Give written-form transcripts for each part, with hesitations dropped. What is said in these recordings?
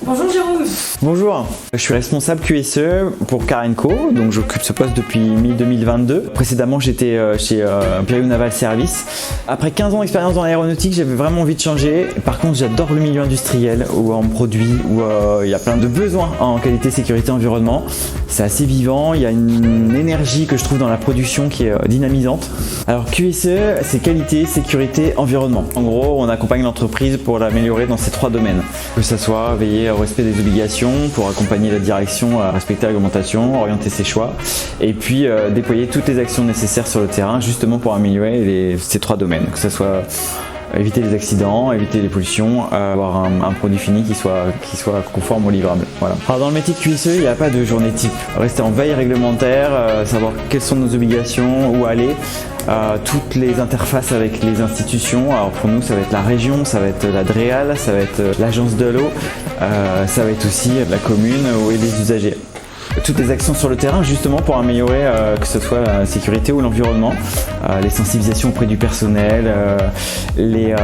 Bonjour Jérôme. Bonjour, je suis responsable QSE pour Carenco, donc j'occupe ce poste depuis mi-2022. Précédemment, j'étais chez Imperial Naval Service. Après 15 ans d'expérience dans l'aéronautique, j'avais vraiment envie de changer. Par contre, j'adore le milieu industriel où on produit, où il y a plein de besoins en qualité, sécurité, environnement. C'est assez vivant, il y a une énergie que je trouve dans la production qui est dynamisante. Alors QSE, c'est qualité, sécurité, environnement. En gros, on accompagne l'entreprise pour l'améliorer dans ces 3 domaines. Que ce soit veiller au respect des obligations, pour accompagner la direction à respecter la réglementation, orienter ses choix, et puis déployer toutes les actions nécessaires sur le terrain justement pour améliorer ces 3 domaines, que ce soit éviter les accidents, éviter les pollutions, avoir un produit fini qui soit conforme au livrable. Voilà. Alors dans le métier de QSE, il n'y a pas de journée type. Rester en veille réglementaire, savoir quelles sont nos obligations, où aller, toutes les interfaces avec les institutions. Alors pour nous, ça va être la région, ça va être la DREAL, ça va être l'agence de l'eau, ça va être aussi la commune et les usagers. Toutes les actions sur le terrain justement pour améliorer que ce soit la sécurité ou l'environnement, les sensibilisations auprès du personnel, les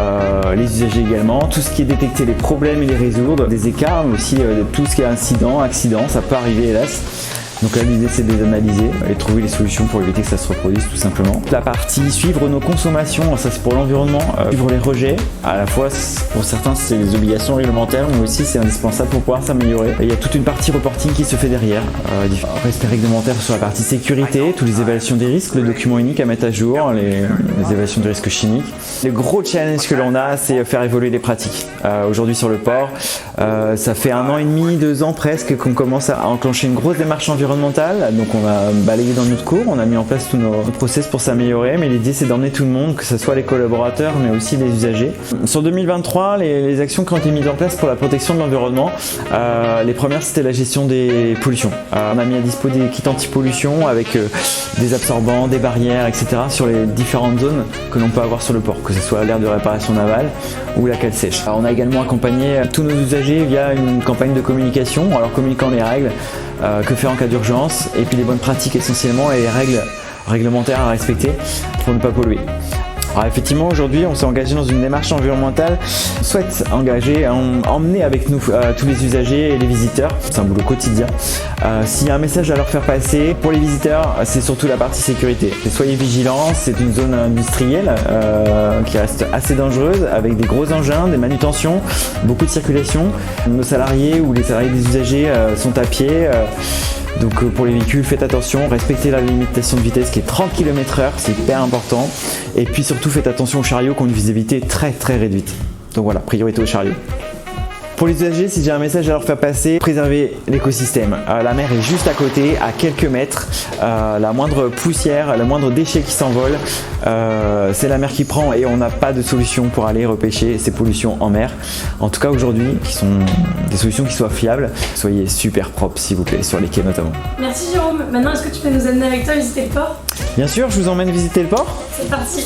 usagers également, tout ce qui est détecter les problèmes et les résoudre, des écarts, mais aussi tout ce qui est accident, ça peut arriver hélas. Donc là l'idée c'est de les analyser et trouver les solutions pour éviter que ça se reproduise tout simplement. La partie suivre nos consommations, ça c'est pour l'environnement, suivre les rejets, à la fois pour certains c'est des obligations réglementaires mais aussi c'est indispensable pour pouvoir s'améliorer. Il y a toute une partie reporting qui se fait derrière, respect réglementaire sur la partie sécurité, toutes les évaluations des risques, le document unique à mettre à jour, les évaluations de risques chimiques. Le gros challenge que l'on a c'est faire évoluer les pratiques. Aujourd'hui sur le port, ça fait 1 an et demi, 2 ans presque qu'on commence à enclencher une grosse démarche environnementale. Donc on a balayé dans notre cours, on a mis en place tous nos process pour s'améliorer, mais l'idée c'est d'emmener tout le monde, que ce soit les collaborateurs mais aussi les usagers. Sur 2023, les actions qui ont été mises en place pour la protection de l'environnement, les premières c'était la gestion des pollutions. On a mis à dispo des kits anti-pollution avec des absorbants, des barrières, etc. sur les différentes zones que l'on peut avoir sur le port, que ce soit l'aire de réparation navale ou la cale sèche. Alors, on a également accompagné tous nos usagers via une campagne de communication, en leur communiquant les règles, que faire en cas d'urgence, et puis les bonnes pratiques essentiellement et les règles réglementaires à respecter pour ne pas polluer. Alors effectivement aujourd'hui on s'est engagé dans une démarche environnementale, on souhaite emmener avec nous tous les usagers et les visiteurs, c'est un boulot quotidien. S'il y a un message à leur faire passer, pour les visiteurs c'est surtout la partie sécurité. Soyez vigilants, c'est une zone industrielle qui reste assez dangereuse avec des gros engins, des manutentions, beaucoup de circulation. Nos salariés ou les salariés des usagers sont à pied. Donc pour les véhicules, faites attention, respectez la limitation de vitesse qui est 30 km/h, c'est hyper important. Et puis surtout faites attention aux chariots qui ont une visibilité très réduite. Donc voilà, priorité aux chariots. Pour les usagers, si j'ai un message à leur faire passer, préservez l'écosystème. La mer est juste à côté, à quelques mètres. La moindre poussière, le moindre déchet qui s'envole, c'est la mer qui prend et on n'a pas de solution pour aller repêcher ces pollutions en mer. En tout cas aujourd'hui, qui sont des solutions qui soient fiables. Soyez super propres s'il vous plaît, sur les quais notamment. Merci Jérôme. Maintenant, est-ce que tu peux nous amener avec toi visiter le port? Bien sûr, je vous emmène visiter le port. C'est parti.